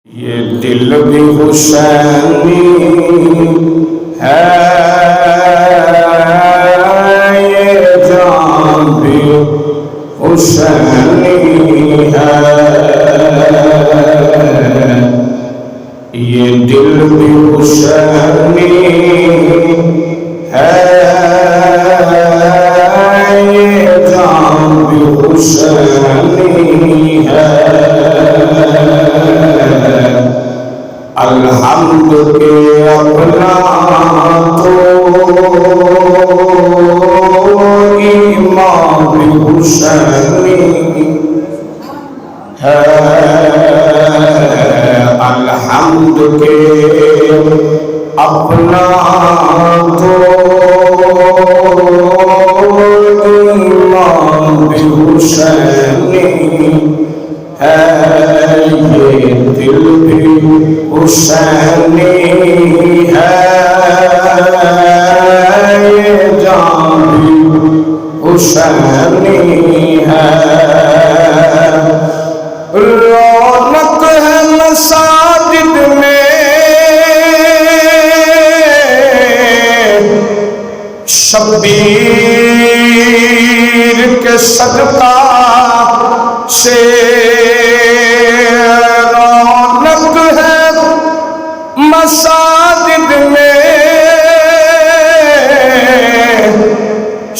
یہ دل بھی حسینی ہے، یہ جان بھی حسینی ہے، یہ دل بھی حسینی ہے، یہ جان بھی حسینی ہے۔ الحمد کے اپنا تو ایمان بھی حسینی ہے، الحمد کے اپنا تو ایمان بھی حسینی ہے، یہ دل بھی حسینی ہے، یہ جان بھی حسینی ہے۔ رونق ہے مساجد میں شبیر کے صدقہ سے، رونق ہے مساجد میں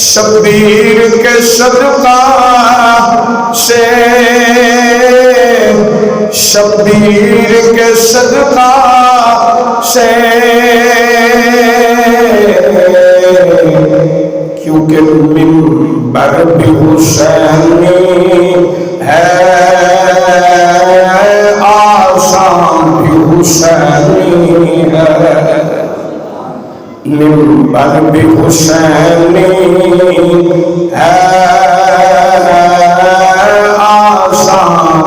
شبیر کے صدقہ سے، شبیر کے صدقہ سے، کیونکہ منبر بھی حسینی ہے، آسان بھی حسینی ہے، منبر بھی حسینی ہے، آسان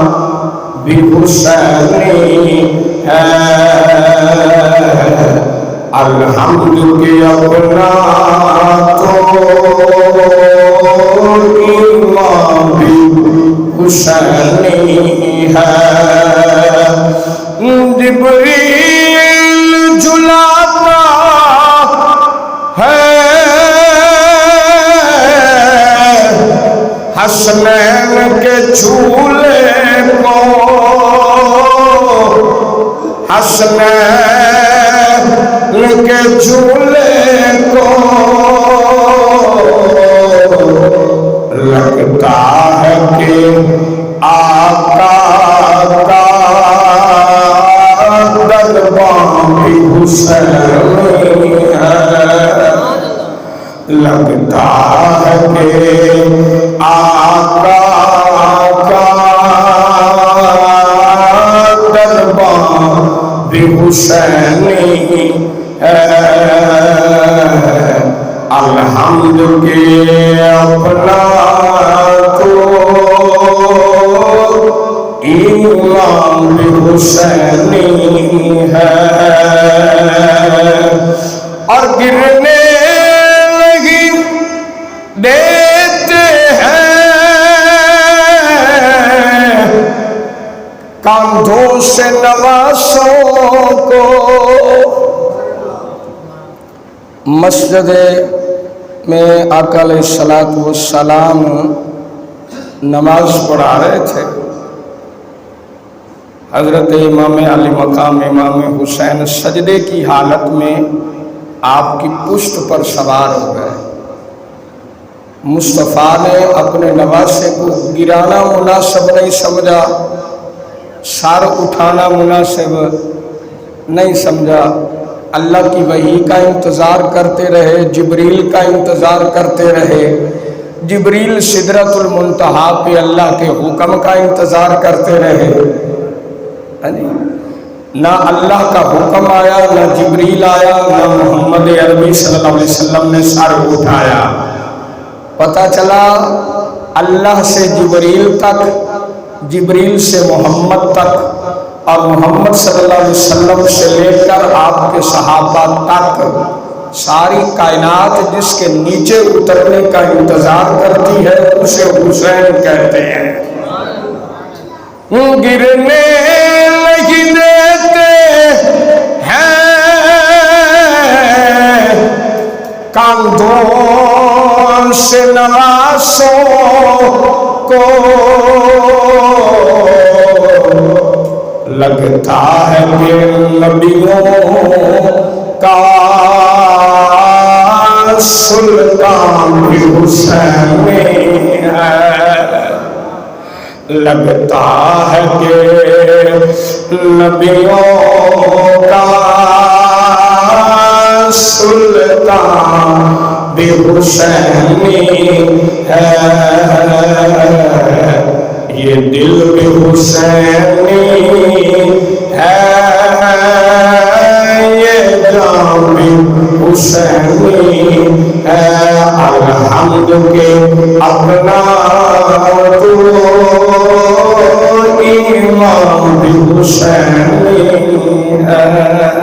بھی حسینی ہے۔ الحمد کے اپنا تو ایمان بھی حسینی ہے۔ جبریل جلاتا ہے حسنین کے جھولے کو، حسنین کے جھولے کو، لگتا ہے کہ آقا کا دربان بھی حسینی ہے، لگتا ہے کہ آقا کا دربان بھی حسینی ہے۔ الحمد کے اپنا تو ایمان بھی حسینی ہے، اور گرنے نہیں دیتے ہیں کاندھوں سے نواسوں کو۔ مسجد میں آقا علیہ السلام نماز پڑھا رہے تھے، حضرت امام علی مقام امام حسین سجدے کی حالت میں آپ کی پشت پر سوار ہو گئے۔ مصطفیٰ نے اپنے نواسے کو گرانا مناسب نہیں سمجھا، سر اٹھانا مناسب نہیں سمجھا، اللہ کی وحی کا انتظار کرتے رہے، جبریل کا انتظار کرتے رہے، جبریل سدرۃ المنتہا پہ اللہ کے حکم کا انتظار کرتے رہے، نہ اللہ کا حکم آیا، نہ جبریل آیا، نہ محمد عربی صلی اللہ علیہ وسلم نے سر اٹھایا۔ پتہ چلا اللہ سے جبریل تک، جبریل سے محمد تک، اور محمد صلی اللہ علیہ وسلم سے لے کر آپ کے صحابہ تک ساری کائنات جس کے نیچے اترنے کا انتظار کرتی ہے اسے حسین کہتے ہیں۔ گرنے نہیں دے کاندھوں سے نوازوں کو لگتا ہے کہ نبیوں کا سلطان بھی حسین میں ہے، لگتا ہے کہ نبیوں کا سلطان بھی حسین میں ہے، یہ دل بھی حسینی ہے، یہ جان بھی حسینی ہے، الحمد کے اپنا تو ایمان بھی حسینی ہے۔